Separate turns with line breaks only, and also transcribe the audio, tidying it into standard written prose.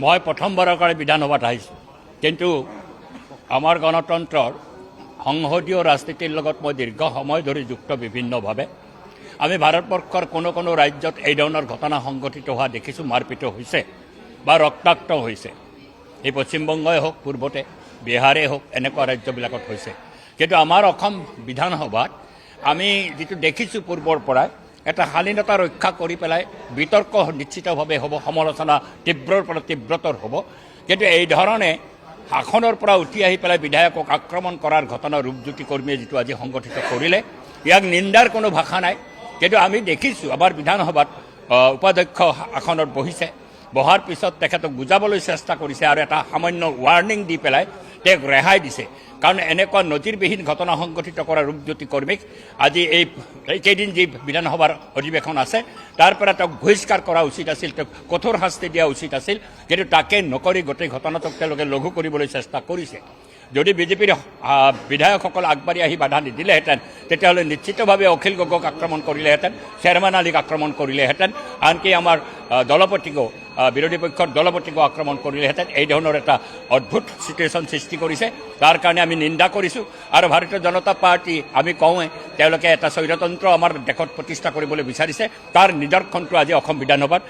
মই প্ৰথমবাৰৰ কাৰণে বিধানসভাত আহিছোঁ, কিন্তু আমাৰ গণতন্ত্ৰৰ সংসদীয় ৰাজনীতিৰ লগত মই দীৰ্ঘ সময় ধৰি যুক্ত বিভিন্নভাৱে। আমি ভাৰতবৰ্ষৰ কোনো ৰাজ্যত এই ধৰণৰ ঘটনা সংঘটিত হোৱা দেখিছোঁ, মাৰপিট হৈছে বা ৰক্তাক্ত হৈছে। এই পশ্চিমবংগই হওক, পূৰ্বতে বিহাৰেই হওক, এনেকুৱা ৰাজ্যবিলাকত হৈছে। কিন্তু আমাৰ অসম বিধানসভাত আমি যিটো দেখিছোঁ পূৰ্বৰ পৰাই, এটা শালীনতা ৰক্ষা কৰি পেলাই বিতৰ্ক নিশ্চিতভাৱে হ'ব, সমালোচনা তীব্ৰৰ পৰা তীব্ৰতৰ হ'ব। কিন্তু এই ধৰণে আসনৰ পৰা উঠি আহি পেলাই বিধায়কক আক্ৰমণ কৰাৰ ঘটনা ৰূপজ্যোতি কৰ্মীয়ে যিটো আজি সংগঠিত কৰিলে, ইয়াক নিন্দাৰ কোনো ভাষা নাই। কিন্তু আমি দেখিছোঁ আমাৰ বিধানসভাত উপাধ্যক্ষ আসনত বহিছে, বহাৰ পিছত তেখেতক বুজাবলৈ চেষ্টা কৰিছে আৰু এটা সামান্য ৱাৰ্ণিং দি পেলাই তেওঁক ৰেহাই দিছে। কাৰণ এনেকুৱা নজিৰবিহীন ঘটনা সংঘটিত কৰা ৰূপজ্যোতি কৰ্মীক আজি এইকেইদিন যি বিধানসভাৰ অধিৱেশন আছে তাৰ পৰা তেওঁক বহিষ্কাৰ কৰা উচিত আছিল, তেওঁক কঠোৰ শাস্তি দিয়া উচিত আছিল। কিন্তু তাকে নকৰি গোটেই ঘটনাটোক তেওঁলোকে লঘু কৰিবলৈ চেষ্টা কৰিছে। যদি বিজেপিৰ বিধায়কসকল আগবাঢ়ি আহি বাধা নিদিলেহেঁতেন, তেতিয়াহ'লে নিশ্চিতভাৱে অখিল গগৈক আক্ৰমণ কৰিলেহেঁতেন, শ্বেৰমান আলীক আক্ৰমণ কৰিলেহেঁতেন, আনকি আমাৰ দলপতিকো, বিৰোধী পক্ষৰ দলপতিকো আক্ৰমণ কৰিলেহেঁতেন। এই ধৰণৰ এটা অদ্ভুত চিটুৱেশ্যন সৃষ্টি কৰিছে, তাৰ কাৰণে আমি নিন্দা কৰিছোঁ। আৰু ভাৰতীয় জনতা পাৰ্টি আমি কওঁৱে, তেওঁলোকে এটা স্বৈৰতন্ত্ৰ আমাৰ দেশত প্ৰতিষ্ঠা কৰিবলৈ বিচাৰিছে, তাৰ নিদৰ্শনটো আজি অসম বিধানসভাত